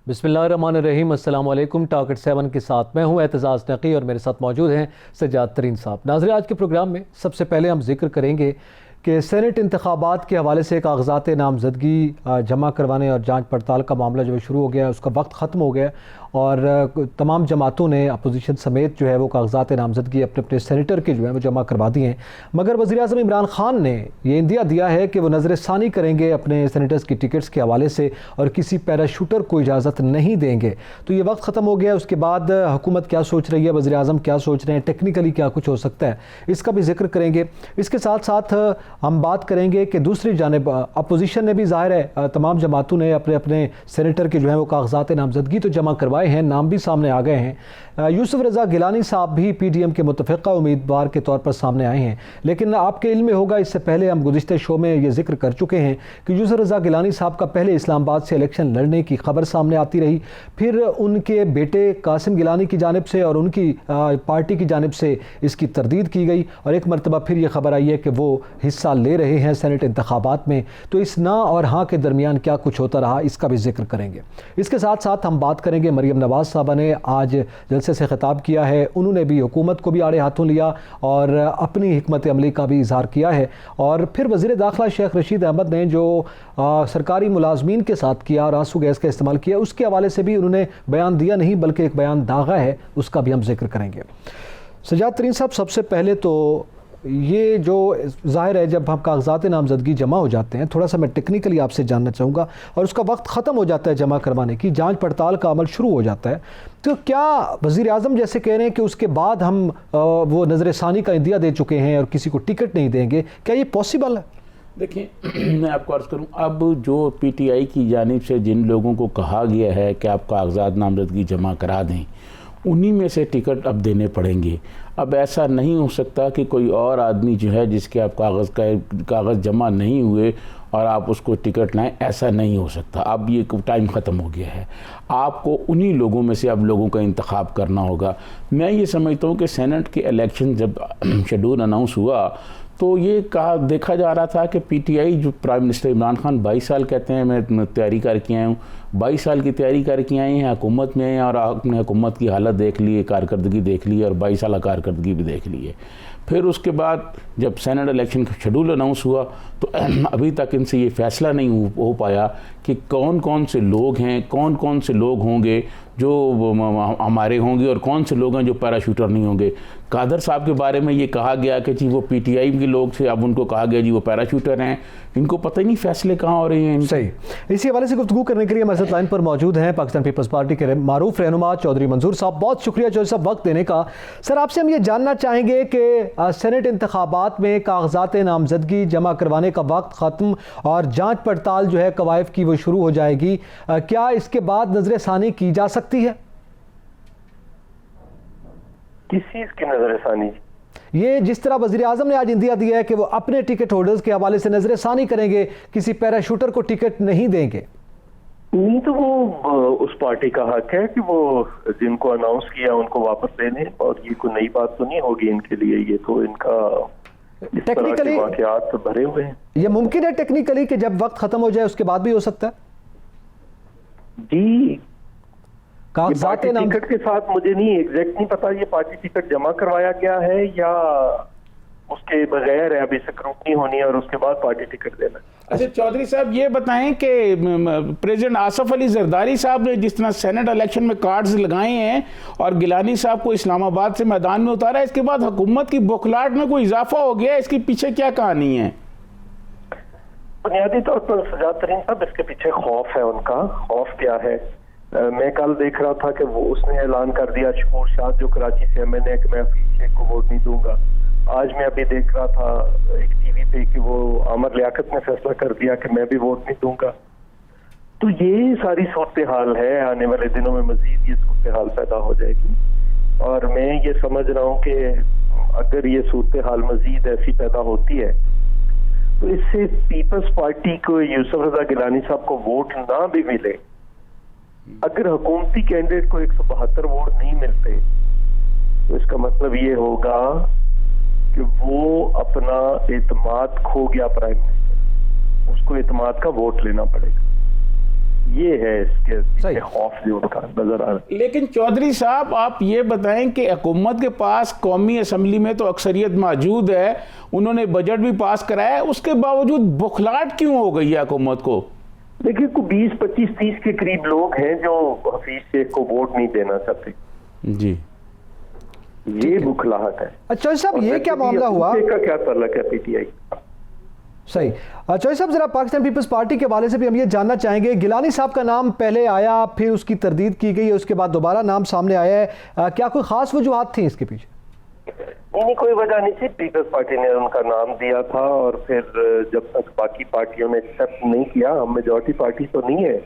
बिस्मिल्लाहिर्रहमानिर्रहीम। अस्सलाम वालेकुम। टारगेट 7 के साथ मैं हूं एतजाज़ नकी और मेरे साथ मौजूद हैं सज्जाद तरीन साहब। नाज़रीन, आज के प्रोग्राम में सबसे पहले हम जिक्र करेंगे कि सेनेट इंतखाबात के हवाले से कागजात नामजदगी जमा करवाने और जांच पड़ताल का मामला जो है शुरू हो गया, उसका वक्त ख़त्म हो गया और तमाम जमातों ने अपोजिशन समेत जो है वो कागजात नामजदगी अपने अपने सेनेटर के जो है वो जमा करवा दिए हैं। मगर वज़ीर-ए-आज़म इमरान ख़ान ने ये इंदिया दिया है कि वो नज़र-ए-सानी करेंगे अपने सेनेटर्स की टिकट्स के हवाले से और किसी पैराशूटर को इजाज़त नहीं देंगे। तो ये वक्त ख़त्म हो गया। उसके बाद हुकूमत क्या सोच रही है, वज़ीर-ए-आज़म क्या सोच रहे हैं, टेक्निकली क्या कुछ हो सकता है, इसका भी जिक्र करेंगे। इसके साथ साथ हम बात करेंगे कि दूसरी जानिब अपोजिशन ने भी ज़ाहिर है तमाम जमातों ने अपने अपने सेनेटर के जो है वो कागजात नामजदगी तो जमा करवाए हैं, नाम भी सामने आ गए हैं। यूसुफ रज़ा गिलानी साहब भी PDM के मुतफ़िक़ा उम्मीदवार के तौर पर सामने आए हैं। लेकिन आपके इल्म में होगा, इससे पहले हम गुज़िश्ते शो में ये जिक्र कर चुके हैं कि यूसुफ रज़ा गिलानी साहब का पहले इस्लामाबाद से इलेक्शन लड़ने की खबर सामने आती रही, फिर उनके बेटे कासिम गिलानी की जानिब से और उनकी पार्टी की जानिब से इसकी तरदीद की गई और एक मरतबा फिर ये खबर आई है कि वो हिस्सा ले रहे हैं सेनेट इंतखाबात में। तो इस ना और हाँ के दरमियान क्या कुछ होता रहा, इसका भी जिक्र करेंगे। इसके साथ साथ हम बात करेंगे, मरियम नवाज़ साहबा ने आज जलसे से खिताब किया है। उन्होंने भी हुकूमत को भी आड़े हाथों लिया और अपनी हिकमत अमली का भी इजहार किया है। और फिर वज़ीर दाखिला शेख रशीद अहमद ने जो सरकारी मुलाजमीन के साथ किया और आंसू गैस का इस्तेमाल किया, उसके हवाले से भी उन्होंने बयान दिया नहीं बल्कि एक बयान दागा है, उसका भी हम जिक्र करेंगे। सज्जाद तरीन साहब, सबसे पहले तो ये जो ज़ाहिर है जब हम कागजात नामजदगी जमा हो जाते हैं, थोड़ा सा मैं टेक्निकली आपसे जानना चाहूँगा, और उसका वक्त ख़त्म हो जाता है जमा करवाने की, जांच पड़ताल का अमल शुरू हो जाता है, तो क्या वज़ीर आज़म जैसे कह रहे हैं कि उसके बाद हम वो नज़र-ए-सानी का इंदिया दे चुके हैं और किसी को टिकट नहीं देंगे, क्या ये पॉसिबल है? देखिए, मैं आपको अर्ज़ करूँ, अब जो PTI की जानिब से जिन लोगों को कहा गया है कि आप कागजात नामजदगी जमा करा दें, उन्हीं में से टिकट अब देने पड़ेंगे। अब ऐसा नहीं हो सकता कि कोई और आदमी जो है जिसके आप कागज़ जमा नहीं हुए और आप उसको टिकट लाएं, ऐसा नहीं हो सकता। अब ये टाइम ख़त्म हो गया है। आपको उन्हीं लोगों में से अब लोगों का इंतखाब करना होगा। मैं ये समझता हूँ कि सेनेट के इलेक्शन जब शेड्यूल अनाउंस हुआ तो ये देखा जा रहा था कि PTI जो प्राइम मिनिस्टर इमरान खान 22 साल कहते हैं मैं तैयारी करके आया हूँ, 22 साल की तैयारी करके आए हैं, हुकूमत में आए हैं और आपने हुकूमत की हालत देख ली है, कारकर्दगी देख ली है और 22 साल कारकर्दगी भी देख ली है। फिर उसके बाद जब सेनेट इलेक्शन का शेड्यूल अनाउंस हुआ तो अभी तक इनसे ये फैसला नहीं हो पाया कि कौन कौन से लोग हैं, कौन कौन से लोग होंगे जो हमारे होंगे और कौन से लोग हैं जो पैराशूटर नहीं होंगे। कादर साहब के बारे में ये कहा गया कि जी वो PTI के लोग थे, अब उनको कहा गया जी वो पैराशूटर हैं। इनको पता ही नहीं फैसले कहाँ हो रहे हैं। सही। इसी हवाले से गुफ्तगू करने के लिए हमारे साथ लाइन पर मौजूद हैं पाकिस्तान पीपल्स पार्टी के मारूफ रहनुमा चौधरी मंजूर साहब। बहुत शुक्रिया चौधरी साहब वक्त देने का। सर, आपसे हम ये जानना चाहेंगे कि सेनेट इंतखाबात में कागजात नामजदगी जमा करवाने का वक्त ख़त्म और जाँच पड़ताल जो है कवायद की वो शुरू हो जाएगी, क्या इसके बाद नज़र-ए-सानी की जा सकती है? किस चीज़ की नज़र-ए-सानी? ये जिस तरह वज़ीर आज़म ने आज इंदिया दिया है कि वो अपने टिकट होल्डर्स के हवाले से नज़र-ए-सानी करेंगे, किसी पैराशूटर को टिकट नहीं देंगे। नहीं, तो वो उस पार्टी का हक है कि वो जिनको अनाउंस किया उनको वापस ले लें और ये कोई नई बात तो नहीं होगी इनके लिए। ये तो इनका टेक्निकली वाक़यात भरे हुए हैं। ये मुमकिन है टेक्निकली कि जब वक्त ख़त्म हो जाए उसके बाद भी हो सकता है जी। कागजात टिकट के साथ मुझे नहीं एग्जैक्ट नहीं पता ये पार्टी टिकट जमा करवाया गया है या उसके बगैर है, अभी स्क्रूटनी होनी है और उसके बाद पार्टी टिकट देना। अच्छा चौधरी साहब, ये बताएं कि प्रेसिडेंट आसफ अली जरदारी साहब ने जिस तरह सेनेट इलेक्शन में कार्ड्स लगाए हैं और गिलानी साहब को इस्लामाबाद से मैदान में उतारा, इसके बाद हुकूमत की बौखलाहट में कोई इजाफा हो गया, इसके पीछे क्या कहानी है? बुनियादी तौर पर सज्जाद तरीन साहब, इसके पीछे खौफ है। उनका खौफ क्या है? मैं कल देख रहा था कि वो उसने ऐलान कर दिया, शकूर शाह जो कराची से MNA, कि मैं हफीज शेख को वोट नहीं दूंगा। आज मैं अभी देख रहा था एक TV पे कि वो आमर लियाकत ने फैसला कर दिया कि मैं भी वोट नहीं दूंगा। तो ये सारी सूरत हाल है। आने वाले दिनों में मजीद ये सूरत हाल पैदा हो जाएगी और मैं ये समझ रहा हूँ कि अगर ये सूरत हाल मजीद ऐसी पैदा होती है तो इससे पीपल्स पार्टी को, यूसुफ रज़ा गिलानी साहब को वोट ना भी मिले, अगर हुकूमती कैंडिडेट को 172 वोट नहीं मिलते तो इसका मतलब ये होगा कि वो अपना एतमाद खो गया प्राइम मिनिस्टर, उसको एतमाद का वोट लेना पड़ेगा। ये है इसके पीछे खौफ जो उनका नजर आ रहा है। लेकिन चौधरी साहब आप ये बताएं कि हुकूमत के पास कौमी असम्बली में तो अक्सरियत मौजूद है, उन्होंने बजट भी पास कराया है, उसके बावजूद बुखलाहट क्यों हो गई है हुकूमत को? देखिए, को 20, 25, 30 के करीब लोग हैं जो हफीज शेख को वोट नहीं देना चाहते जी। ये बुखलाहट है। अच्छा साहब, ये क्या मामला हुआ? का क्या ताल्लुक है पीटीआई? सही। चौधरी साहब, जरा पाकिस्तान पीपल्स पार्टी के हवाले से भी हम ये जानना चाहेंगे, गिलानी साहब का नाम पहले आया, फिर उसकी तरदीद की गई, उसके बाद दोबारा नाम सामने आया है, क्या कोई खास वजूहात थी इसके पीछे? नहीं, कोई वजह नहीं थी। पीपल्स पार्टी ने उनका नाम दिया था और फिर जब तक बाकी पार्टियों ने एक्सेप्ट नहीं किया, हम मेजॉरिटी पार्टी तो नहीं है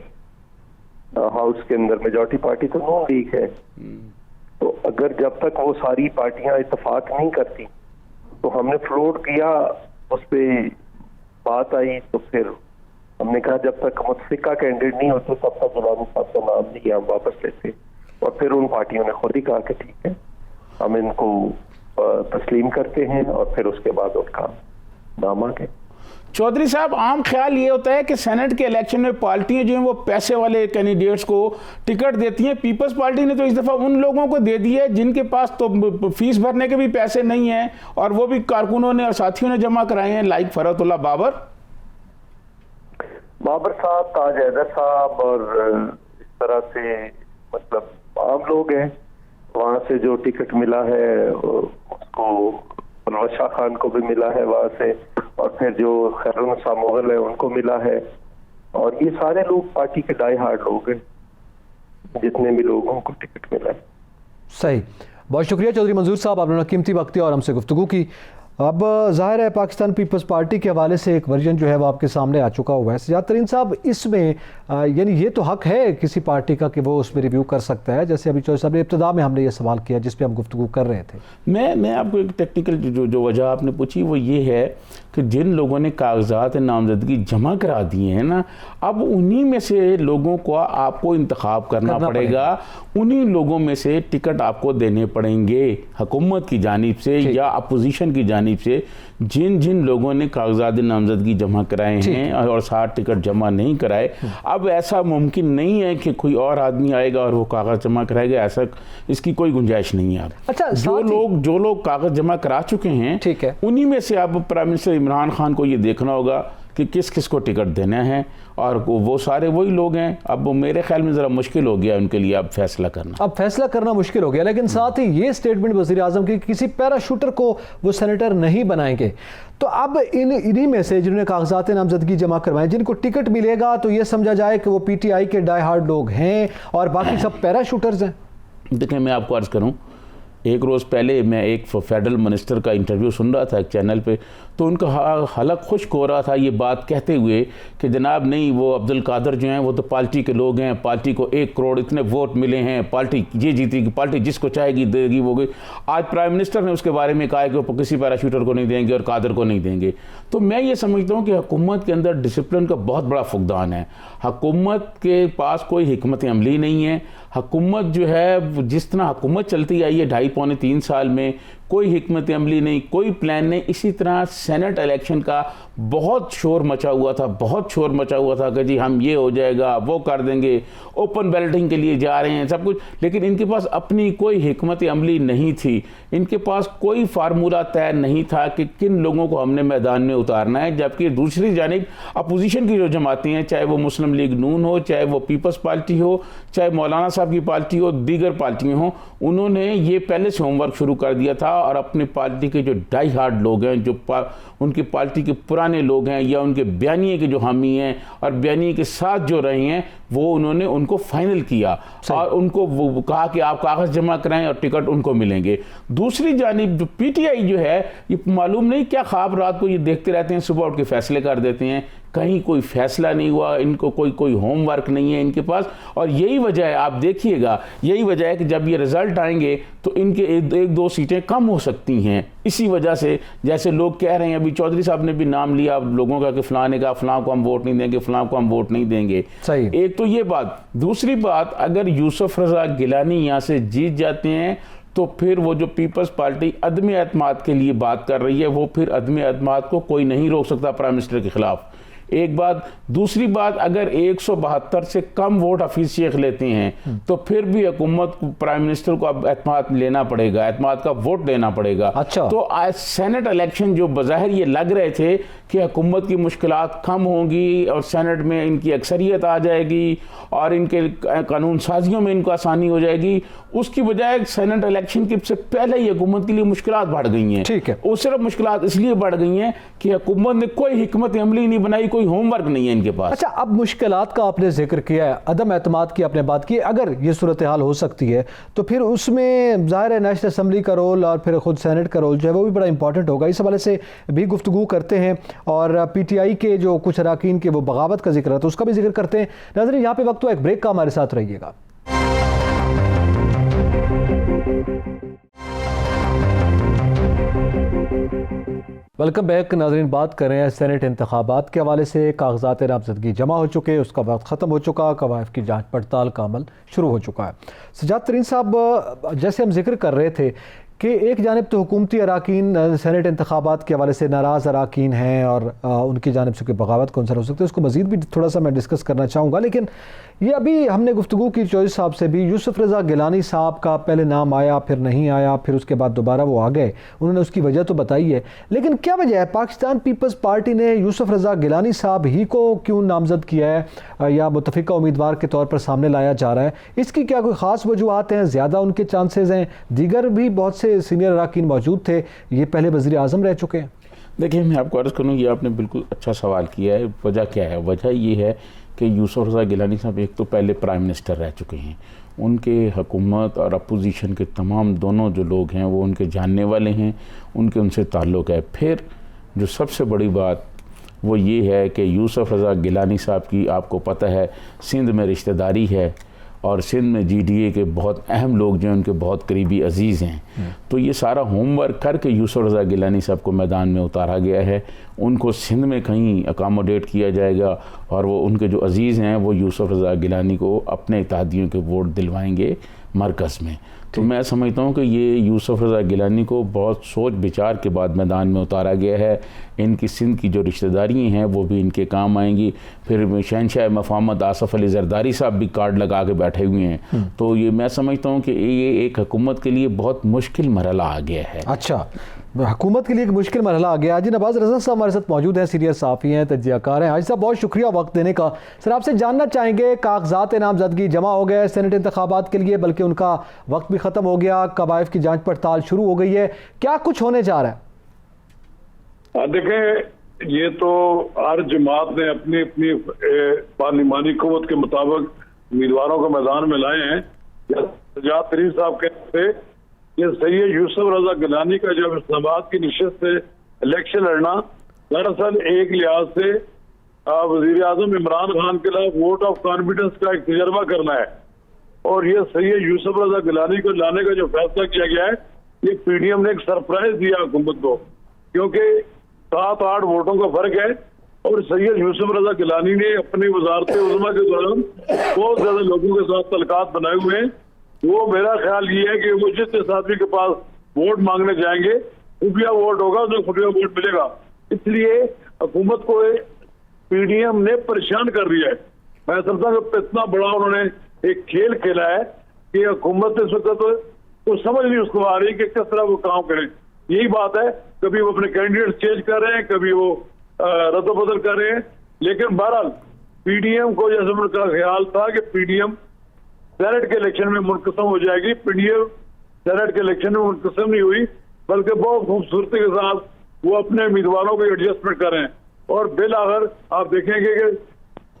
हाउस के अंदर, मेजॉरिटी पार्टी तो नून लीग है, तो अगर जब तक वो सारी पार्टियां इत्तेफाक नहीं करती तो हमने फ्लोट किया, उस पर बात आई, तो फिर हमने कहा जब तक मुतफिका कैंडिडेट नहीं होते तब तक गिलानी साहब का नाम नहीं हम वापस लेते, और फिर उन पार्टियों ने खुद ही कहा कि ठीक है हम इनको तस्लीम करते हैं, और फिर उसके बाद उनका नाम आ गया। चौधरी साहब, आम ख्याल ये होता है कि सेनेट के इलेक्शन में पार्टियां जो हैं वो पैसे वाले कैंडिडेट्स को टिकट देती हैं। पीपल्स पार्टी ने तो इस दफ़ा उन लोगों को दे दी है जिनके पास तो फीस भरने के भी पैसे नहीं हैं, और वो भी कारकुनों ने और साथियों ने जमा कराए हैं, लाइक फरहतुल्लाह बाबर साहब, ताज हैदर साहब, और इस तरह से मतलब आम लोग हैं। वहाँ से जो टिकट मिला है उसको परवेज शाह खान को भी मिला है वहाँ से, और फिर जो खैरुन्निसा मुगल है उनको मिला है, और ये सारे लोग पार्टी के डाई हार्ड लोग हैं, जितने भी लोगों को टिकट मिला है। सही, बहुत शुक्रिया चौधरी मंजूर साहब, आपने कीमती वक्त दिया और हमसे गुफ्तगू की। अब जाहिर है पाकिस्तान पीपल्स पार्टी के हवाले से एक वर्जन जो है वो आपके सामने आ चुका हुआ है। सजाद तरीन साहब, इसमें यानी ये तो हक है किसी पार्टी का कि वो उसमें रिव्यू कर सकता है, जैसे अभी चौधरी साहब ने इब्तिदा में हमने ये सवाल किया जिस पे हम गुफ्तगू कर रहे थे। मैं आपको एक टेक्निकल जो वजह आपने पूछी वो ये है कि जिन लोगों ने कागजात नामजदगी जमा करा दिए हैं ना, अब उन्हीं में से लोगों को आपको इंतखाब करना पड़ेगा, उन्हीं लोगों में से टिकट आपको देने पड़ेंगे हुकूमत की जानिब से या अपोजिशन की जानिब से। जिन जिन लोगों ने कागजात नामजदगी जमा कराए हैं और 60 टिकट जमा नहीं कराए, अब ऐसा मुमकिन नहीं है कि कोई और आदमी आएगा और वो कागज जमा कराएगा, ऐसा इसकी कोई गुंजाइश नहीं है। अच्छा, जो लोग कागज जमा करा चुके हैं, ठीक है, उन्हीं में से अब प्राइम मिनिस्टर इमरान खान को ये देखना होगा कि किस किस को टिकट देना है, और वो सारे वही लोग हैं। अब मेरे ख्याल में ज़रा मुश्किल हो गया उनके लिए अब फैसला करना मुश्किल हो गया। लेकिन साथ ही ये स्टेटमेंट वज़ीर आज़म की किसी पैराशूटर को वो सेनेटर नहीं बनाएंगे, तो अब इन्हीं में से जिन्होंने कागजात नामजदगी जमा करवाए, जिनको टिकट मिलेगा तो ये समझा जाए कि वो पीटीआई के डाई हार्ड लोग हैं और बाकी सब पैराशूटर्स हैं। देखिए, मैं आपको अर्ज़ करूँ, एक रोज़ पहले मैं एक फेडरल मिनिस्टर का इंटरव्यू सुन रहा था एक चैनल पे, तो उनका हलक खुश्क हो रहा था ये बात कहते हुए कि जनाब नहीं, वो अब्दुल कादर जो हैं वो तो पार्टी के लोग हैं, पार्टी को 1 करोड़ इतने वोट मिले हैं, पार्टी ये जीतेगी, पार्टी जिसको चाहेगी देगी वो गई। आज प्राइम मिनिस्टर ने उसके बारे में कहा है कि वो किसी पैराशूटर को नहीं देंगे और कादर को नहीं देंगे। तो मैं ये समझता हूँ कि हुकूमत के अंदर डिसिप्लिन का बहुत बड़ा फुकदान है। हुकूमत के पास कोई हिकमत अमली नहीं है। हुकूमत जो है, जिस तरह हुकूमत चलती आई है 2.5-3 साल में, कोई हिकमत अमली नहीं, कोई प्लान नहीं। इसी तरह सेनेट इलेक्शन का बहुत शोर मचा हुआ था कि जी हम ये हो जाएगा, वो कर देंगे, ओपन बैलेटिंग के लिए जा रहे हैं, सब कुछ। लेकिन इनके पास अपनी कोई हिकमत अमली नहीं थी, इनके पास कोई फार्मूला तय नहीं था कि किन लोगों को हमने मैदान में उतारना है। जबकि दूसरी जानिब अपोजिशन की जो जमातें हैं, चाहे वो मुस्लिम लीग नून हो, चाहे वो पीपल्स पार्टी हो, चाहे मौलाना साहब की पार्टी हो, दीगर पार्टियाँ हों, उन्होंने ये पहले से होमवर्क शुरू कर दिया था, और अपनी पार्टी के जो डाई हार्ड लोग हैं, जो उनकी पार्टी के पुराने लोग हैं या उनके बयानिए के जो हामी हैं और बयानिए के साथ जो रहे हैं, वो उन्होंने उनको फाइनल किया और उनको वो कहा कि आप कागज़ जमा कराएं और टिकट उनको मिलेंगे। दूसरी जानिब जो पीटीआई जो है, ये मालूम नहीं क्या ख्वाब रात को ये देखते रहते हैं, सुबह उठ के फैसले कर देते हैं, कहीं कोई फैसला नहीं हुआ, इनको कोई होमवर्क नहीं है इनके पास। और यही वजह है, आप देखिएगा, यही वजह है कि जब ये रिजल्ट आएंगे तो इनके 1-2 सीटें कम हो सकती हैं। इसी वजह से जैसे लोग कह रहे हैं, अभी चौधरी साहब ने भी नाम लिया लोगों का कि फलां ने कहा फलां को हम वोट नहीं देंगे, फलां को हम वोट नहीं देंगे। सही, एक तो ये बात। दूसरी बात, अगर यूसुफ रजा गिलानी यहाँ से जीत जाते हैं तो फिर वो जो पीपल्स पार्टी अदम एतमाद के लिए बात कर रही है, वो फिर अदम एतमाद को कोई नहीं रोक सकता प्राइम मिनिस्टर के खिलाफ। एक बात। दूसरी बात, अगर 172 से कम वोट हफीज शेख लेते हैं तो फिर भी हुकूमत को, प्राइम मिनिस्टर को अब एतमाद लेना पड़ेगा, एतमाद का वोट देना पड़ेगा। अच्छा। तो आज सेनेट इलेक्शन जो बज़ाहिर ये लग रहे थे कि हुकूमत की मुश्किलात कम होंगी और सेनेट में इनकी अक्सरियत आ जाएगी और इनके कानून साजियों में इनको आसानी हो जाएगी, उसकी बजाय सेनेट इलेक्शन के से पहले ही हुकूमत के लिए मुश्किलात बढ़ गई हैं। ठीक है। और सिर्फ मुश्किलात इसलिए बढ़ गई हैं कि हुकूमत ने कोई हिकमत अमली नहीं बनाई, कोई होमवर्क नहीं है इनके पास। अच्छा, अब मुश्किलात का आपने जिक्र किया है, अदम एतमाद की आपने बात की, अगर ये सूरत हाल हो सकती है तो फिर उसमें ज़ाहिर है नेशनल असम्बली का रोल और फिर खुद सेनेट का रोल जो है वो भी बड़ा इंपॉर्टेंट होगा। इस हवाले से भी गुफ्तगू करते हैं और PTI के जो कुछ अरकान के वो बगावत का जिक्र है तो उसका भी जिक्र करते हैं। नाज़रीन, यहाँ पे वक्त तो एक ब्रेक का, हमारे साथ रहिएगा। Welcome back. नाज़रीन, बात कर रहे हैं सेनेट इंतखाबात के हवाले से। कागजात नामजदगी जमा हो चुके, उसका वक्त ख़त्म हो चुका, कवायद की जांच पड़ताल का अमल शुरू हो चुका है। सजाद तरीन साहब, जैसे हम जिक्र कर रहे थे कि एक जानिब तो हुकूमती अरकान सेनेट इंतखाबात के हवाले से नाराज़ अरकान हैं और उनकी जानिब से कोई बगावत कौन सा हो सकती है, उसको मज़ीद भी थोड़ा सा मैं डिस्कस करना चाहूँगा। लेकिन ये अभी हमने गुफ्तगू की चौधरी साहब से भी, यूसुफ रज़ा गिलानी साहब का पहले नाम आया, फिर नहीं आया, फिर उसके बाद दोबारा वो आ गए, उन्होंने उसकी वजह तो बताई है। लेकिन क्या वजह है पाकिस्तान पीपल्स पार्टी ने यूसुफ रज़ा गिलानी साहब ही को क्यों नामजद किया है या मुतफ़िका उम्मीदवार के तौर पर सामने लाया जा रहा है? इसकी क्या कोई ख़ास वजूहत हैं? ज़्यादा उनके चांसेस हैं? दीगर भी बहुत से सीनियर अरकान मौजूद थे, ये पहले वज़ीर आज़म रह चुके हैं। देखिए, मैं आपको अर्ज़ करूँ, ये आपने बिल्कुल अच्छा सवाल किया है। वजह क्या है? वजह ये है कि यूसुफ रज़ा गिलानी साहब एक तो पहले प्राइम मिनिस्टर रह चुके हैं, उनके हुकूमत और अपोजिशन के तमाम दोनों जो लोग हैं वो उनके जानने वाले हैं, उनसे ताल्लुक़ है। फिर जो सबसे बड़ी बात वो ये है कि यूसुफ रज़ा गिलानी साहब की, आपको पता है, सिंध में रिश्तेदारी है और सिंध में GDA के बहुत अहम लोग जो हैं उनके बहुत करीबी अजीज़ हैं। तो ये सारा होमवर्क करके यूसुफ रज़ा गिलानी साहब को मैदान में उतारा गया है। उनको सिंध में कहीं अकामोडेट किया जाएगा और वो उनके जो अजीज़ हैं वो यूसुफ रज़ा गिलानी को अपने इत्तेहादियों के वोट दिलवाएंगे मरकज़ में। तो मैं समझता हूँ कि ये यूसुफ रज़ा गिलानी को बहुत सोच विचार के बाद मैदान में उतारा गया है। इनकी सिंध की जो रिश्तेदारी हैं वो भी इनके काम आएंगी। फिर शहनशाह मफामत आसफ़ अली ज़रदारी साहब भी कार्ड लगा के बैठे हुए हैं। तो ये मैं समझता हूँ कि ये एक हुकूमत के लिए बहुत मुश्किल मरहला आ गया है। अच्छा, हुकूमत के लिए एक मुश्किल मरहला आ गया। हाजी नवाज़ रज़ा साहब हमारे साथ मौजूद हैं, सीनियर सहाफ़ी हैं, तज्ज़ियाकार हैं। हाजी साहब, बहुत शुक्रिया वक्त देने का। सर, आपसे जानना चाहेंगे, कागजात नामजदगी जमा हो गए सेनेट इंतखाबात के लिए, बल्कि उनका वक्त भी ख़त्म हो गया, कवायद की जाँच पड़ताल शुरू हो गई है, क्या कुछ होने जा रहा है? देखें, ये तो हर जमात ने अपनी अपनी पार्लिमानी क़ुव्वत के मुताबिक उम्मीदवारों को मैदान में लाए हैं। सजाद तरीन साहब कहते थे कि सैयद यूसुफ रज़ा गिलानी का जब इस्लामाबाद की नशिस्त से इलेक्शन लड़ना, दरअसल एक लिहाज से वज़ीर आज़म इमरान खान के खिलाफ वोट ऑफ कॉन्फिडेंस का एक तजर्बा करना है। और ये सैयद यूसुफ रज़ा गिलानी को लाने का जो फैसला किया गया है, ये PDM ने एक सरप्राइज दिया हुकूमत को, क्योंकि 7-8 वोटों का फर्क है। और सैयद यूसुफ रज़ा गिलानी ने अपनी वज़ारत उज़्मा के दौरान बहुत ज्यादा लोगों के साथ तलकात बनाए हुए हैं। वो मेरा ख्याल ये है कि वो जिस आदमी के पास वोट मांगने जाएंगे, खुफिया वोट होगा, उसमें खुफिया वोट मिलेगा। इसलिए हुकूमत को PDM ने परेशान कर दिया है। मैं समझता हूँ कि इतना बड़ा उन्होंने एक खेल खेला है कि हुकूमत इस वक्त तो समझ नहीं उसको आ रही कि किस तरह वो काम करें। यही बात है, कभी वो अपने कैंडिडेट चेंज कर रहे हैं, कभी वो रद्द-बदल कर रहे हैं। लेकिन बहरहाल PDM को जैसे उनका ख्याल था कि PDM सेनेट के इलेक्शन में मुनक़सम हो जाएगी, PDM सेनेट के इलेक्शन में मुनक़सम नहीं हुई, बल्कि बहुत खूबसूरती के साथ वो अपने उम्मीदवारों को एडजस्टमेंट कर रहे हैं। और बिल आखिर आप देखेंगे कि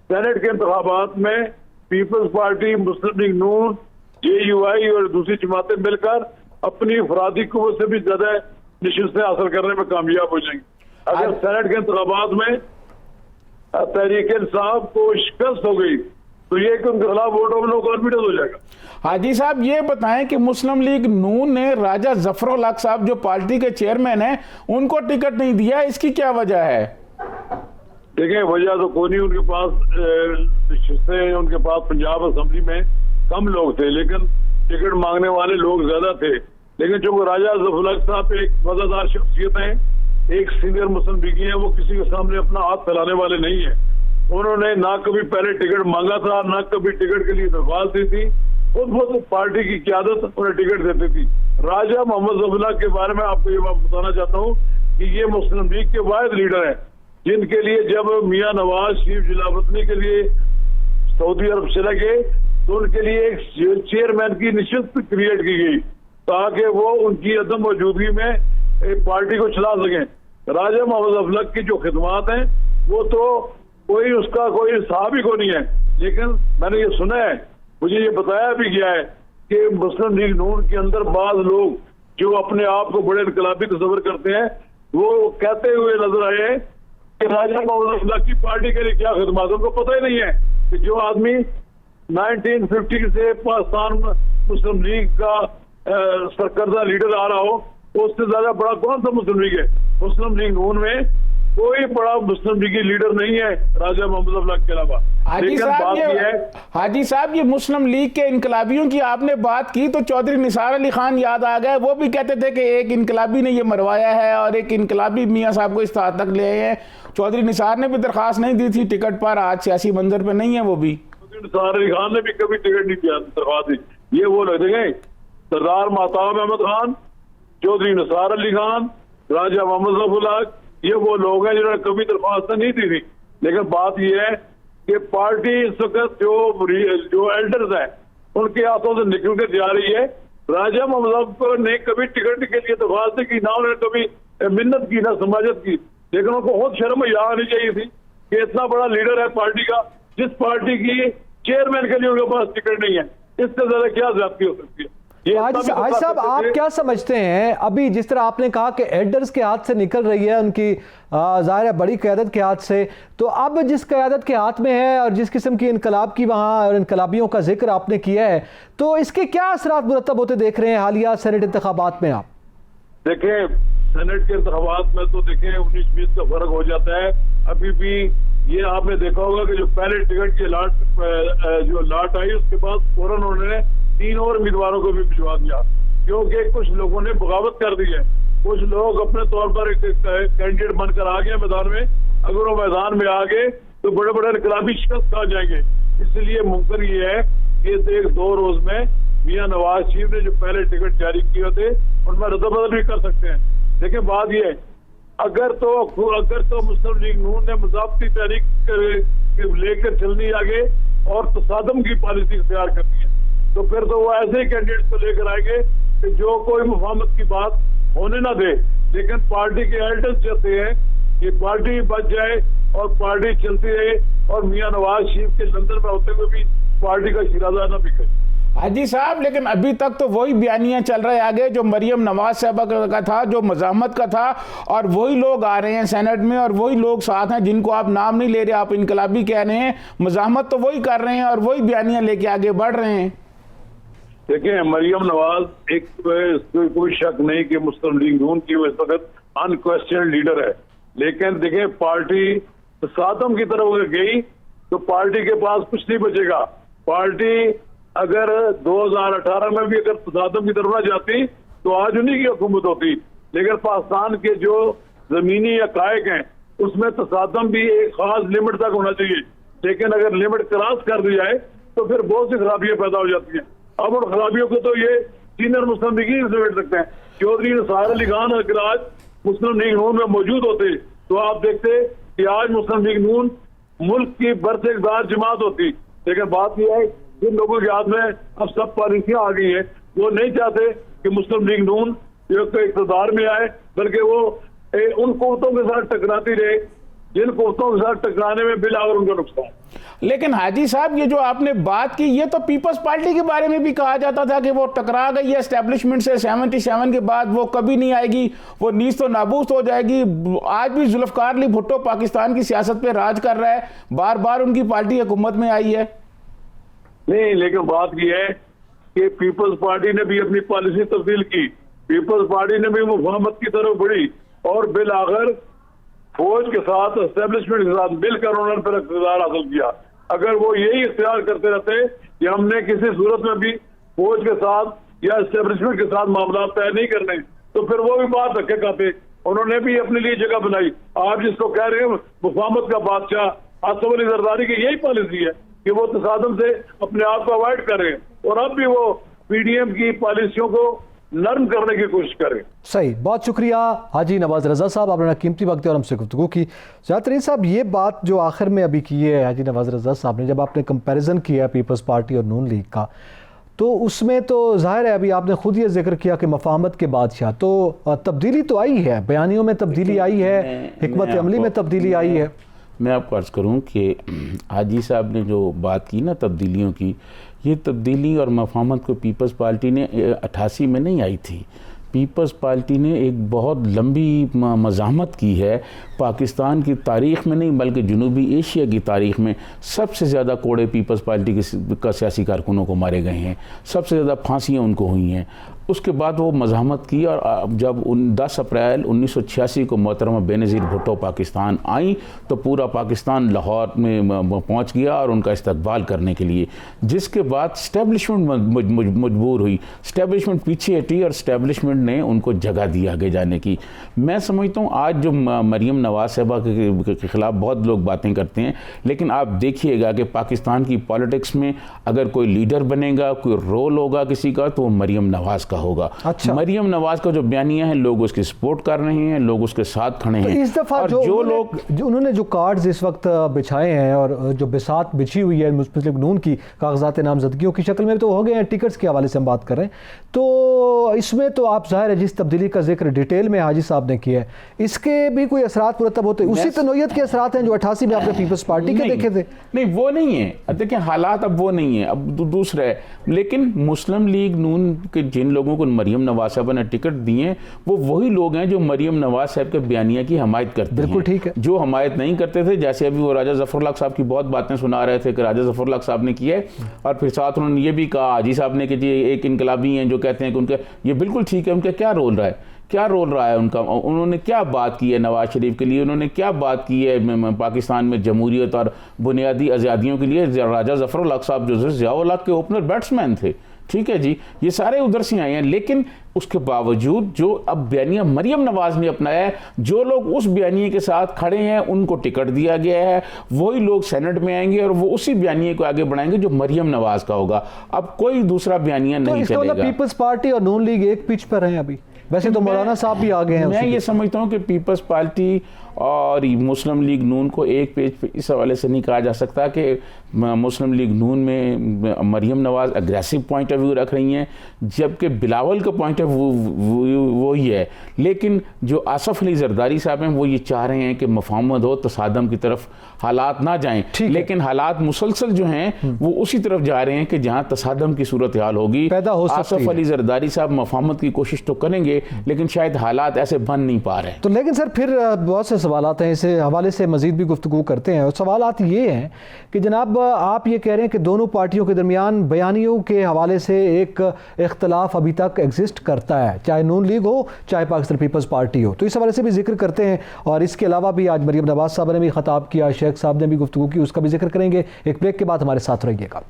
सेनेट के इंतखाबात में पीपल्स पार्टी, मुस्लिम लीग नून, JUI और दूसरी जमातें मिलकर अपनी अफरादी कुव्वत से भी ज्यादा नशिस्तें हासिल करने में कामयाब हो जाएंगी। अगर सेनेट के इंतखाबात में तहरीक इंसाफ को शिकस्त हो गई तो ये कि उनके खिलाफ वोट ऑफ नो कॉन्फिडेंस हो जाएगा। हाजी साहब, ये बताएं कि मुस्लिम लीग नून ने राजा जफरुल हक साहब जो पार्टी के चेयरमैन हैं उनको टिकट नहीं दिया, इसकी क्या वजह है? देखिए, वजह तो कोई नहीं, उनके पास उनके पास पंजाब असेंबली में कम लोग थे, लेकिन टिकट मांगने वाले लोग ज्यादा थे। लेकिन जो राजा जफरुल हक साहब एक वफादार शख्सियत हैं, एक सीनियर मुस्लिम लीगी है, वो किसी के सामने अपना हाथ फैलाने वाले नहीं है। उन्होंने ना कभी पहले टिकट मांगा था, ना कभी टिकट के लिए दरख्वास्त दी थी। खुद पार्टी की क़यादत उन्हें टिकट देती थी। राजा मोहम्मद ज़फ़रुल्लाह के बारे में आपको ये बात बताना चाहता हूँ कि ये मुस्लिम लीग के वाहिद लीडर हैं जिनके लिए जब मियां नवाज शरीफ जिलावतनी के लिए सऊदी अरब चले गए तो उनके लिए एक चेयरमैन की निश्चित क्रिएट की गई ताकि वो उनकी अदम मौजूदगी में पार्टी को चला सकें। राजा मोहम्मद ज़फ़रुल्लाह की जो खिदमात हैं वो तो कोई उसका कोई हिसाब ही को नहीं है। लेकिन मैंने ये सुना है, मुझे ये बताया भी गया है कि मुस्लिम लीग नून के अंदर बाज लोग जो अपने आप को बड़े इनकलाबी तस्वर करते हैं वो कहते हुए नजर आए हैं कि राजा मोहम्मद ज़फ़रुल्लाह की पार्टी के लिए क्या खिदमात, उनको पता ही नहीं है कि जो आदमी 1950 से पाकिस्तान मुस्लिम लीग का सरकर्दा लीडर आ रहा हो उससे ज्यादा बड़ा कौन सा मुस्लिम लीग है। मुस्लिम लीग नून में कोई बड़ा मुस्लिम लीगी लीडर नहीं है राजा मोहम्मद ज़फ़रुल्लाह के अलावा। हाजी साहब ये मुस्लिम लीग के इनकलाबियों की आपने बात की तो चौधरी निसार अली खान याद आ गए। वो भी कहते थे कि एक इनकलाबी ने ये मरवाया है और एक इनकलाबी मियाँ साहब को इस ताद तक ले आए हैं। चौधरी निसार ने भी दरख्वास्त नहीं दी थी टिकट पर, आज सियासी मंजर पर नहीं है वो भी। चौधरी निसार अली खान ने भी कभी टिकट नहीं दिया, दरख्वास्त दी। ये वो लग गए सरदार महताब अहमद खान, चौधरी निसार अली खान, राजा मोहम्मद ज़फ़रुल्लाह, ये वो लोग हैं जिन्होंने कभी दरख्वास्त नहीं दी थी। लेकिन बात यह है कि पार्टी इस वक्त जो एल्डर्स हैं उनके हाथों से निकल कर जा रही है। राजा मोहम्मद ज़फ़रुल्लाह ने कभी टिकट के लिए दरख्वास्त की, ना उन्होंने कभी मिन्नत की, ना समाजत की। लेकिन उनको बहुत शर्म यहाँ आनी चाहिए थी कि इतना बड़ा लीडर है पार्टी का, जिस पार्टी की चेयरमैन के लिए उनके पास टिकट नहीं है, इससे ज्यादा क्या ज्यादती हो सकती है। आज साहब आप क्या समझते हैं, अभी जिस तरह आपने कहा कि एल्डर्स के हाथ से निकल रही है उनकी ज़ाहिर है बड़ी क़यादत के हाथ से, तो अब जिस क़यादत के हाथ में है और जिस किस्म की इनकलाब की वहाँ और इनकलाबियों का जिक्र आपने किया है, तो इसके क्या असरात मुरतब होते देख रहे हैं हालिया सेनेट इंतखाबात में आप? देखें सेनेट के इंतखाबात में तो देखें 19-20 का फर्क हो जाता है। अभी भी ये आपने देखा होगा कि जो पहले टिकट की लाट आई उसके बाद फौरन उन्होंने 3 और उम्मीदवारों को भी भिजवा दिया क्योंकि कुछ लोगों ने बगावत कर दी है। कुछ लोग अपने तौर पर कैंडिडेट बनकर आ गए मैदान में, अगर वो मैदान में आ गए तो बड़े बड़े इनकलाबी शिकस्त खा जाएंगे। इसलिए मुमकिन ये है कि 1-2 रोज में मियां नवाज शरीफ ने जो पहले टिकट जारी किए थे उनमें रद्द-बदल भी कर सकते हैं। लेकिन बात यह है अगर तो मुस्लिम लीग नून ने मज़ाबती तहरीक लेकर चलनी आगे और तसादम की पॉलिसी इख्तियार करनी है तो फिर तो वो ऐसे ही कैंडिडेट को लेकर आएंगे कि जो कोई मुफाहमत की बात होने ना दे। लेकिन पार्टी के एल्डर्स चाहते हैं कि पार्टी बच जाए और पार्टी चलती रहे और मियां नवाज शरीफ के लंदन में होते हुए भी पार्टी का शिराजा न बिके। हाजी साहब लेकिन अभी तक तो वही बयानियां चल रहे आगे जो मरियम नवाज साहबा का था, जो मज़ाहमत का था, और वही लोग आ रहे हैं सेनेट में और वही लोग साथ हैं जिनको आप नाम नहीं ले रहे, आप इनकलाबी कह रहे हैं, मज़ाहमत तो वही कर रहे हैं और वही बयानियां लेके आगे बढ़ रहे हैं। देखिए मरियम नवाज एक कोई शक नहीं कि मुस्लिम लीग नून की इस वक्त अनक्वेश्चन लीडर है। लेकिन देखिए पार्टी तसादम की तरफ अगर गई तो पार्टी के पास कुछ नहीं बचेगा। पार्टी अगर 2018 में भी अगर तसादम की तरफ न जाती तो आज उन्हीं की हुकूमत होती। लेकिन पाकिस्तान के जो जमीनी हकायक हैं उसमें तसादम भी एक खास लिमिट तक होना चाहिए। लेकिन अगर लिमिट क्रॉस कर दी जाए तो फिर बहुत सी खराबियां पैदा हो जाती हैं। अब उन खराबियों को तो ये सीनियर मुस्लिम लीग ही समेट सकते हैं। चौधरी निसार अली खान अगर आज मुस्लिम लीग नून में मौजूद होते तो आप देखते कि आज मुस्लिम लीग नून मुल्क की बरसेदार जमात होती। लेकिन बात यह है जिन लोगों के हाथ में अब सब पॉलिसियां आ गई है वो नहीं चाहते कि मुस्लिम लीग नून इक़्तिदार में आए, बल्कि वो उन कुव्वतों के साथ टकराती रहे जिन कुव्वतों के साथ टकराने में बिलावर उनका नुकसान। लेकिन हाजी साहब ये जो आपने बात की ये तो पीपल्स पार्टी के बारे में भी कहा जाता था कि वो टकरा गई है एस्टेब्लिशमेंट से 77 के बाद, वो कभी नहीं आएगी, वो नीज तो नाबूद हो जाएगी। आज भी जुल्फकार अली भुट्टो पाकिस्तान की सियासत पे राज कर रहा है, बार बार उनकी पार्टी हुकूमत में आई है। नहीं लेकिन बात यह है कि पीपल्स पार्टी ने भी अपनी पॉलिसी तब्दील की, पीपल्स पार्टी ने भी मुफाहमत की तरफ बढ़ी और बिल आखिर फौज के साथ एस्टेब्लिशमेंट के साथ मिलकर उन्होंने फिर इख्तियार हासिल किया। अगर वो यही इख्तियार करते रहते कि हमने किसी सूरत में भी फौज के साथ या एस्टेब्लिशमेंट के साथ मामला तय नहीं करने तो फिर वो भी बात धक्के खाते उन्होंने भी अपने लिए जगह बनाई। आप जिसको कह रहे हैं मुफाहमत का बादशाह आसिफ अली जरदारी की यही पॉलिसी है कि वो तसादम से अपने आप को अवॉइड कर रहे हैं, और अब भी वो पीडीएम की पॉलिसियों को नर्म करने की कोशिश करें। सही, बहुत शुक्रिया हाजी नवाज रजा साहब, आपने कीमती वक्त और हमसे गुफ्तगू की। ज़ातरीन साहब, ये बात जो आखिर में अभी की है हाजी नवाज रजा साहब ने, जब आपने कंपैरिजन किया पीपल्स पार्टी और नून लीग का, तो उसमें तो जाहिर है अभी आपने खुद ये जिक्र किया कि मफाहमत के बादशाह, तो तब्दीली तो आई है, बयानियों में तब्दीली आई है, हिकमत अमली में तब्दीली आई है। मैं आपको अर्ज़ करूं कि हाजी साहब ने जो बात की ना तब्दीलियों की, ये तब्दीली और मफाहमत को पीपल्स पार्टी ने 88 में नहीं आई थी। पीपल्स पार्टी ने एक बहुत लंबी मज़ाहमत की है, पाकिस्तान की तारीख़ में नहीं बल्कि जनूबी एशिया की तारीख़ में सबसे ज़्यादा कोड़े पीपल्स पार्टी के सियासी कारकुनों को मारे गए हैं, सबसे ज़्यादा फांसियाँ उनको हुई हैं। उसके बाद वो मज़ाहमत की, और जब 10 अप्रैल 1986 को मोहतरमा बेनज़ीर भुट्टो पाकिस्तान आई तो पूरा पाकिस्तान लाहौर में पहुंच गया और उनका इस्तकबाल करने के लिए, जिसके बाद स्टैब्लिशमेंट मजबूर हुई, स्टैब्लिशमेंट पीछे हटी और स्टैब्लिशमेंट ने उनको जगह दी आगे जाने की। मैं समझता हूँ आज जो मरियम नवाज साहबा के ख़िलाफ़ बहुत लोग बातें करते हैं, लेकिन आप देखिएगा कि पाकिस्तान की पॉलिटिक्स में अगर कोई लीडर बनेगा, कोई रोल होगा किसी का, तो वो मरियम नवाज का होगा। अच्छा। मरियम नवाज का जो बयानिया है, लोग उसकी सपोर्ट कर रहे हैं, लोग उसके साथ खड़े हैं। इस दफा और जो लोग उन्होंने जो कार्ड्स इस वक्त बिछाए हैं और जो बिसात बिछी हुई है मुस्लिम नून की कागजात नामजदगियों की शक्ल में, तो हो गए हैं टिकट्स के हवाले से हम बात कर रहे हैं, तो इसमें तो आप जाहिर है जिस तब्दीली का जिक्र डिटेल में हाजी साहब ने किया है, इसके भी कोई असरात मुरतब होते हैं, उसी तनोयत के असरात हैं जो 88 में आपने पीपल्स पार्टी के देखे थे। नहीं, वो नहीं है। देखिए हालात अब वो नहीं है, अब दूसरा है। लेकिन मुस्लिम लीग नून के जिन लोगों को मरियम नवाज साहब ने टिकट दिए, वो वही लोग हैं जो मरियम नवाज साहब के बयानिया की हमायत करते हैं। बिल्कुल ठीक है। जो हमायत नहीं करते थे, जैसे अभी वो राजा ज़फ़रुल्लाह साहब की बहुत बातें सुना रहे थे कि राजा ज़फ़रुल्लाह साहब ने किया है, और फिर साथ उन्होंने ये भी कहा हाजी साहब ने कि जी एक इनकलाबी हैं जो कहते हैं कि उनका ये बिल्कुल ठीक है, उनका क्या रोल रहा है, क्या रोल रहा है उनका, उन्होंने क्या बात की है नवाज शरीफ के लिए, उन्होंने क्या बात की है पाकिस्तान में जमहूरियत और बुनियादी आज़ादियों के लिए। राजा ज़फ़रुल्लाह साहब जो ज़िया-उल हक़ के ओपनर बैट्समैन थे, ठीक है जी, ये सारे उधर से आए हैं। लेकिन उसके बावजूद जो अब बयानिया मरियम नवाज ने अपनाया है, जो लोग उस बयानिए के साथ खड़े हैं उनको टिकट दिया गया है, वही लोग सेनेट में आएंगे और वो उसी बयानिए को आगे बढ़ाएंगे जो मरियम नवाज का होगा। अब कोई दूसरा बयानिया नहीं चलेगा। पीपल्स पार्टी और नून लीग एक पिच पर हैं अभी, वैसे तो मौलाना साहब भी आ गए हैं। मैं ये समझता हूँ कि पीपल्स पार्टी और मुस्लिम लीग नून को एक पेज पे इस हवाले से नहीं कहा जा सकता कि मुस्लिम लीग नून में Maryam Nawaz aggressive point of view रख रही हैं, जबकि बिलावल का पॉइंट ऑफ व्यू वही है। लेकिन जो आसिफ अली जरदारी साहब हैं वो ये चाह रहे हैं कि मफाहमत हो, तसादम की तरफ हालात ना जाएं, लेकिन हालात मुसलसल जो हैं वो उसी तरफ जा रहे हैं कि जहाँ तसादम की सूरत हाल होगी। आसिफ अली जरदारी साहब मफाहमत की कोशिश तो करेंगे, लेकिन शायद हालात ऐसे बन नहीं पा रहे। तो लेकिन सर फिर बहुत से सवालात हैं, इसे हवाले से मजीद भी गुफ्तगू करते हैं। और सवालात ये हैं कि जनाब आप ये कह रहे हैं कि दोनों पार्टियों के दरमियान बयानियों के हवाले से एक इख्तलाफ अभी तक एग्जिस्ट करता है, चाहे नून लीग हो चाहे पाकिस्तान पीपल्स पार्टी हो, तो इस हवाले से भी जिक्र करते हैं। और इसके अलावा भी आज मरियम नवाज साहब ने भी खिताब किया, शेख साहब ने भी गुफ्तगू की, उसका भी जिक्र करेंगे। एक ब्रेक के बाद हमारे साथ रहिएगा।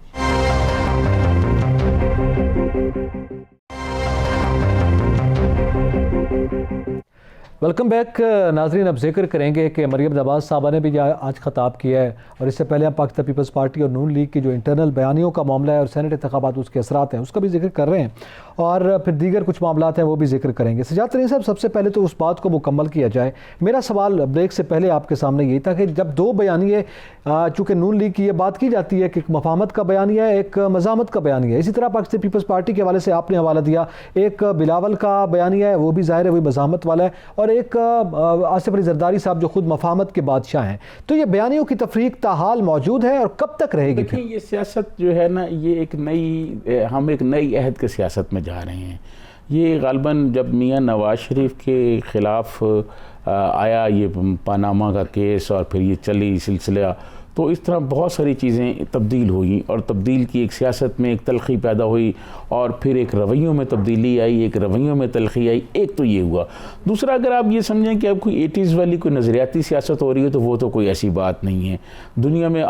वेलकम बैक नाजरीन। अब जिक्र करेंगे कि मरियम नवाज साहबा ने भी आज खिताब किया है, और इससे पहले हम पाकिस्तान पीपल्स पार्टी और नून लीग की जो इंटरनल बयानियों का मामला है और सेनेट इंतखाबात उसके असरात हैं उसका भी जिक्र कर रहे हैं, और फिर दीगर कुछ मामलात हैं वो भी जिक्र करेंगे। सजाद तरीन साहब, सबसे पहले तो उस बात को मुकम्मल किया जाए। मेरा सवाल ब्रेक से पहले आपके सामने यही था कि जब दो बयानिए, चूँकि नून लीग की ये बात की जाती है कि मफाहमत का बयानिया है, एक मज़ामत का बयानिया है, इसी तरह पाकिस्तान पीपल्स पार्टी के हवाले से आपने हवाला दिया, एक बिलावल का बयानिया है, वो भी ज़ाहिर है वही मज़ामत वाला है, और एक आसिफ अली जरदारी साहब जो खुद मफाहमत के बादशाह हैं। तो ये बयानियों की तफरीक ताहाल मौजूद है और कब तक रहेगी? देखिए, ये सियासत जो है ना, ये एक नई, हम एक नई अहद के सियासत में जा रहे हैं। ये ग़ालिबन जब मियाँ नवाज शरीफ के ख़िलाफ़ आया ये पनामा का केस और फिर ये चली सिलसिला, तो इस तरह बहुत सारी चीज़ें तब्दील हुई और तब्दील की एक सियासत में एक तलखी पैदा हुई और फिर एक रवैयों में तब्दीली आई, एक रवैयों में तलखी आई। एक तो ये हुआ। दूसरा, अगर आप ये समझें कि अब कोई 80s वाली कोई नज़रियाती सियासत हो रही है तो वो तो कोई ऐसी बात नहीं है। दुनिया में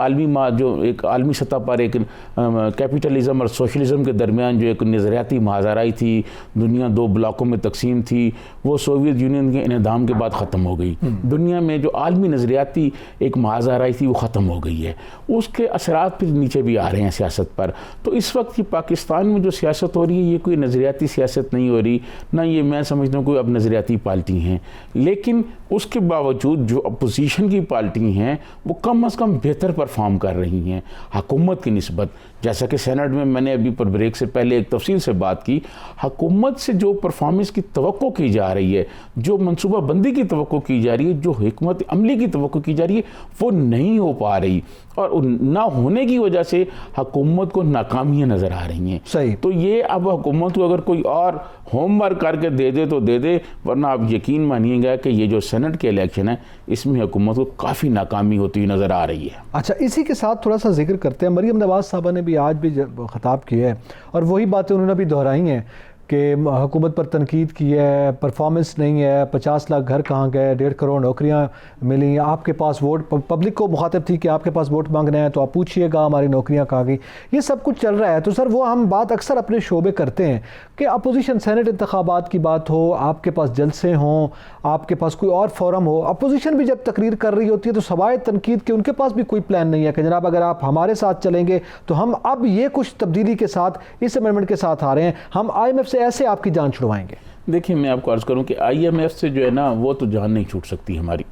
जो एक आलमी सतह पर एक कैपिटलिज्म और सोशलिज्म के दरमियान जो एक नज़रियाती महाजराई थी, दुनिया 2 ब्लॉकों में तकसीम थी, वो सोवियत यूनियन के इन्हदाम के बाद ख़त्म हो गई। दुनिया में जो आलमी नज़रियाती एक महाजराई थी वो ख़त्म हो गई है। उसके असरात फिर नीचे भी आ रहे हैं सियासत पर। तो इस वक्त की पाकिस्तान में जो सियासत हो रही है ये कोई नज़रियाती सियासत नहीं हो रही, ना ये मैं समझता हूँ कोई अब नज़रियाती पार्टी हैं। लेकिन उसके बावजूद जो अपोजिशन की पार्टी हैं वो कम अज़ कम बेहतर परफॉर्म कर रही हैं हुकूमत की निस्बत। जैसा कि सेनेट में मैंने अभी पर ब्रेक से पहले एक तफसील से बात की, हुकूमत से जो परफॉर्मेंस की तवक्को की जा रही है, जो मनसूबा बंदी की तवक्को की जा रही है, जो हिकमत अमली की तवक्को की जा रही है, वो नहीं हो पा रही और ना होने की वजह से हुकूमत को नाकामियाँ नज़र आ रही हैं। सही। तो ये अब हुकूमत को अगर कोई और होमवर्क करके दे दे तो दे दे, वरना आप यकीन मानिएगा कि ये जो सेनेट के इलेक्शन है इसमें हुकूमत को काफ़ी नाकामी होती हुई नज़र आ रही है। अच्छा, इसी के साथ थोड़ा सा जिक्र करते हैं। मरीम नवाज़ साहबा ने भी आज भी ख़िताब किया है और वही बातें उन्होंने भी दोहराई हैं कि हुकूमत पर तनकीद की है, परफॉर्मेंस नहीं है, 50 लाख घर कहाँ गए, 1.5 करोड़ नौकरियाँ मिली, आपके पास वोट, पब्लिक को मुखातिब थी कि आपके पास वोट मांगना है तो आप पूछिएगा हमारी नौकरियाँ कहाँ गई। ये सब कुछ चल रहा है। तो सर वो हम बात अक्सर अपने शोबे करते हैं कि अपोजिशन सेनेट इंतखाबात की बात हो, आपके पास जलसे हों, आपके पास कोई और फोरम हो, अपोजिशन भी जब तकरीर कर रही होती है तो सवाए तनकीद के उनके पास भी कोई प्लान नहीं है कि जनाब अगर आप हमारे साथ चलेंगे तो हम अब ये कुछ तब्दीली के साथ इस अमेंडमेंट के साथ आ रहे हैं, हम IMF से ऐसे आपकी जान छुड़वाएंगे। देखिए, मैं आपको अर्ज़ करूं कि IMF से जो है ना वो तो जान नहीं छूट सकती हमारी।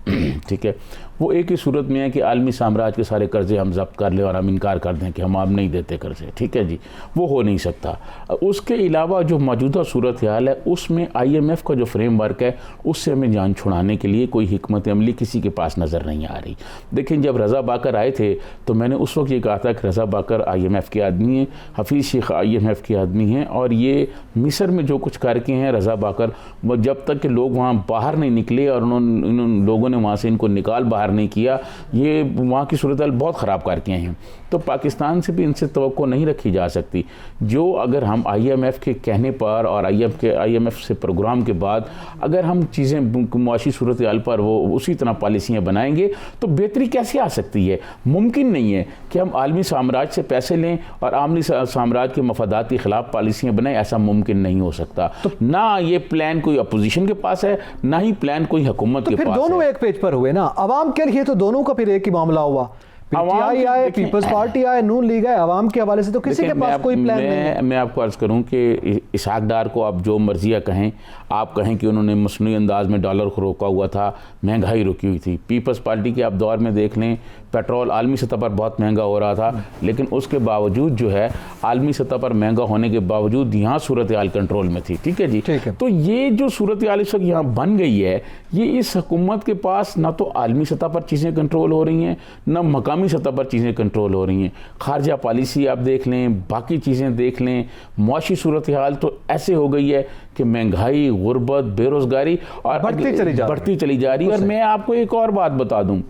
ठीक है, वो एक ही सूरत में है कि आलमी साम्राज्य के सारे कर्जे हम जब्त कर लें और हम इनकार कर दें कि हम आप नहीं देते कर्जे। ठीक है जी, वो हो नहीं सकता। उसके अलावा जो मौजूदा सूरत हाल है उसमें IMF का जो फ्रेमवर्क है उससे हमें जान छुड़ाने के लिए कोई हिकमत अमली किसी के पास नज़र नहीं आ रही। देखिए, जब रज़ा बाकर आए थे तो मैंने उस वक्त ये कहा था कि रज़ा बाकर IMF के आदमी हैं, हफीज़ शेख IMF के आदमी हैं और ये मिस्र में जो कुछ करके हैं रज़ा बाकर, वो जब तक कि लोग वहाँ बाहर नहीं निकले और उन लोगों ने वहाँ से इनको निकाल बाहर नहीं किया, ये वहाँ की सूरत हाल बहुत ख़राब करके हैं। तो पाकिस्तान से भी इनसे तवक्को नहीं रखी जा सकती। जो अगर हम IMF के कहने पर और IMF से प्रोग्राम के बाद अगर हम चीज़ें मुआशी सूरत हाल पर वो उसी तरह पॉलिसियाँ बनाएंगे तो बेहतरी कैसे आ सकती है? मुमकिन नहीं है कि हम आलमी साम्राज्य से पैसे लें और आलमी साम्राज्य के मफादात के ख़िलाफ़ पॉलिसियाँ बनाएं, ऐसा मुमकिन नहीं हो सकता। तो ना ये प्लान कोई अपोजिशन के पास है, ना ही प्लान कोई हुकूमत के पास है। दोनों एक पेज पर हुए ना, अवाम के लिए तो दोनों का फिर एक ही मामला हुआ। PTI आए, पीपल्स पार्टी आए, नून लीग आए, अवाम के हवाले से तो किसी के पास कोई प्लान नहीं। मैं आपको अर्ज़ करूं कि इसहाक डार को आप जो मर्जिया कहें, आप कहें कि उन्होंने मसनूई अंदाज में डॉलर को रोका हुआ था, महंगाई रुकी हुई थी। पीपल्स पार्टी के आप दौर में देख लें, पेट्रोल आलमी सतह पर बहुत महंगा हो रहा था, लेकिन उसके बावजूद जो है आलमी सतह पर महंगा होने के बावजूद यहाँ सूरत हाल कंट्रोल में थी। ठीक है जी, ठीक है। तो ये जो सूरत हाल इस वक्त यहाँ बन गई है, ये इस हुकूमत के पास ना तो आलमी सतह पर चीज़ें कंट्रोल हो रही हैं, ना मकामी सतह पर चीज़ें कंट्रोल हो रही हैं। खारजा पॉलिसी आप देख लें, बाकी चीज़ें देख लें, मुआशी सूरत हाल तो ऐसे हो गई है कि महंगाई, गुर्बत, बेरोज़गारी और बढ़ती चली जा रही है। और मैं आपको एक और बात बता दूँ,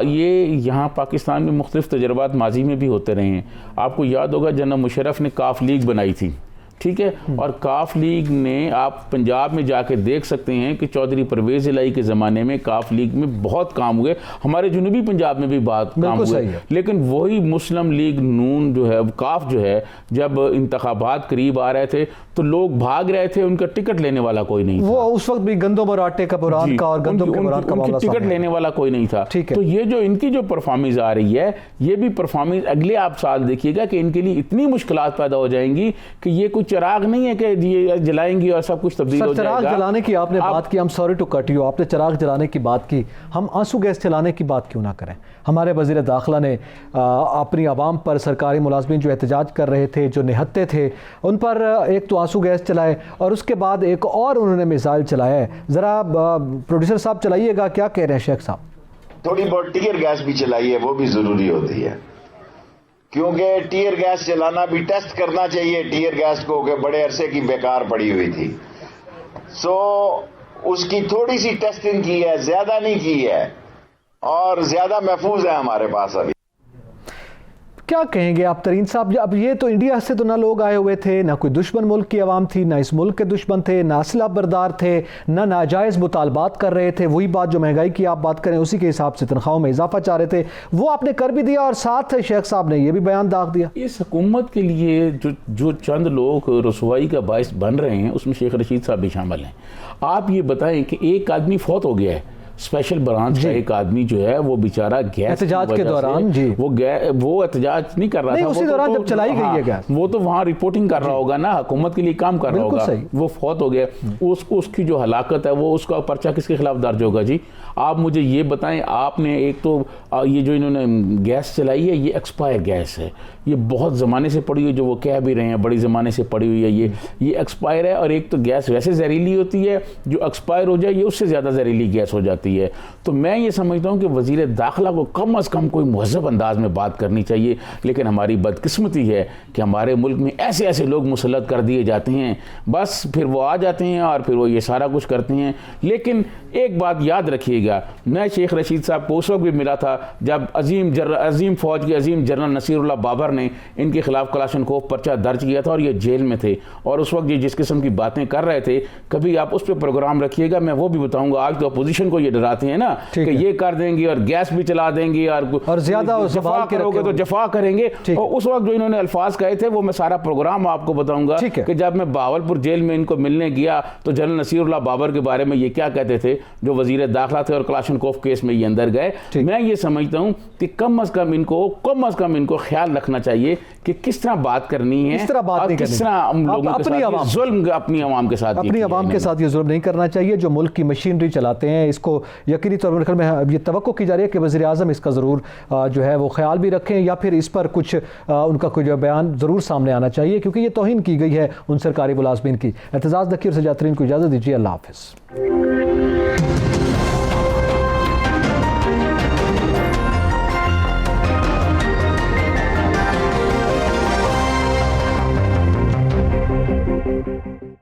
ये यहाँ पाकिस्तान में मुख्तलिफ तजर्बात माजी में भी होते रहे हैं। आपको याद होगा जनरल मुशर्रफ ने काफ लीग बनाई थी, ठीक है, और काफ लीग ने, आप पंजाब में जाके देख सकते हैं कि चौधरी परवेज़ इलाही के ज़माने में काफ लीग में बहुत काम हुए, हमारे जुनूबी पंजाब में भी बहुत काम हुए। लेकिन वही मुस्लिम लीग नून जो है, काफ जो है, जब इंतखाबात करीब आ रहे थे तो लोग भाग रहे थे, उनका टिकट लेने वाला कोई नहीं था। वो उस वक्त भी गंदम और आटे का बुरान का और गंदम के बुरान का मामला, टिकट लेने वाला कोई नहीं था। तो ये जो इनकी जो परफॉर्मेंस आ रही है, ये भी परफॉर्मेंस अगले आप साल देखिएगा कि इनके लिए इतनी मुश्किलात पैदा हो जाएंगी कि ये कुछ चिराग नहीं है कि ये जलाएंगी और सब कुछ तब्दील हो जाएगा। चिराग जलाने की आपने बात की, हम सॉरी टू कट यू, आपने चिराग जलाने की बात की, हम आंसू गैस चलाने की बात क्यों ना करें? हमारे वज़ीर दाखिला ने अपनी आवाम पर, सरकारी मुलाजमीन जो एहतजाज कर रहे थे, जो निहत्ते थे, उन पर एक तो आंसू गैस चलाए और उसके बाद एक और उन्होंने मिसाइल चलाया है। ज़रा प्रोड्यूसर साहब चलाइएगा, क्या कह रहे हैं शेख साहब? थोड़ी बहुत टीयर गैस भी चलाई है, वो भी ज़रूरी होती है, क्योंकि टीयर गैस चलाना भी टेस्ट करना चाहिए। टीयर गैस को के बड़े अरसे की बेकार पड़ी हुई थी, सो उसकी थोड़ी सी टेस्टिंग की है, ज्यादा नहीं की है और ज्यादा महफूज है हमारे पास अभी। क्या कहेंगे आप तरीन साहब? अब ये तो इंडिया से तो ना लोग आए हुए थे, ना कोई दुश्मन मुल्क की आवाम थी, ना इस मुल्क के दुश्मन थे, ना असला बरदार थे, ना नाजायज़ मुतालबात कर रहे थे। वही बात जो महंगाई की आप बात करें उसी के हिसाब से तनख्वाहों में इजाफा चाह रहे थे, वो आपने कर भी दिया और साथ शेख साहब ने ये भी बयान दाग दिया। इस हुकूमत के लिए जो चंद लोग रसवाई का बायस बन रहे हैं उसमें शेख रशीद साहब भी शामिल हैं। आप ये बताएं कि एक आदमी फौत हो गया है, स्पेशल ब्रांच का एक आदमी जो है वो बेचारा गैस एहतजाज के दौरान जी वो एहतजाज नहीं कर रहा था, उसी दौरान जब चलाई गई है गैस, वो तो वहाँ रिपोर्टिंग कर रहा होगा ना, हुकूमत के लिए काम कर रहा होगा, वो फौत हो गया। उसकी जो हलाकत है वो उसका पर्चा किसके खिलाफ दर्ज होगा जी? आप मुझे ये बताएं, आपने एक तो ये जो इन्होंने गैस चलाई है ये एक्सपायर गैस है, ये बहुत ज़माने से पड़ी हुई, जो वो कह भी रहे हैं बड़ी ज़माने से पड़ी हुई है, ये एक्सपायर है। और एक तो गैस वैसे जहरीली होती है, जो एक्सपायर हो जाए ये उससे ज़्यादा जहरीली गैस हो जाती है। तो मैं ये समझता हूँ कि वज़ीर दाखिला को कम अज़ कम कोई महज़ब अंदाज में बात करनी चाहिए। लेकिन हमारी बदकिस्मती है कि हमारे मुल्क में ऐसे ऐसे लोग मुसल्लत कर दिए जाते हैं, बस फिर वो आ जाते हैं और फिर वो ये सारा कुछ करते हैं। लेकिन एक बात याद रखिएगा, मैं शेख रशीद साहब को उस वक्त भी मिला था जब अजीम फ़ौज के अजीम जनरल नसीरुल्लाह बाबर ने इनके खिलाफ कलाशनकोफ पर्चा दर्ज किया था और ये जेल में थे। और उस वक्त ये जिस किस्म की बातें कर रहे थे, कभी आप उस पर प्रोग्राम रखिएगा, मैं वो भी बताऊंगा। आज तो अपोजिशन को ये डराते हैं ना कि ये कर देंगे और गैस भी चला देंगे और ज्यादा जफा करोगे तो जफा करेंगे। और उस वक्त जो इन्होंने अल्फाज कहे थे वो मैं सारा प्रोग्राम आपको बताऊंगा कि जब मैं बहावलपुर जेल में इनको मिलने गया तो जनरल नसीरुल्लाह बाबर के बारे में ये क्या कहते थे, जो वजीर दाखिला थे और कलाशनकोफ केस में ये अंदर गए। मैं ये समझता हूं कि कम अज कम इनको ख्याल रखना चाहिए कि किस तरह बात करनी है, किस तरह अपनी आवाम के साथ ये जुल्म नहीं करना चाहिए। जो मुल्क की मशीनरी चलाते हैं, इसको यकीनी तौर पर में ये तवक्को की जा रही है कि वज़ीर आज़म इसका ज़रूर जो है वो ख्याल भी रखें, या फिर इस पर कुछ उनका कोई जो बयान ज़रूर सामने आना चाहिए, क्योंकि ये तौहीन की गई है उन सरकारी मुलाज़मीन की। एतज़ाज़ नकीर से जातरीन को इजाज़त दीजिए। अल्लाह हाफ़िज़।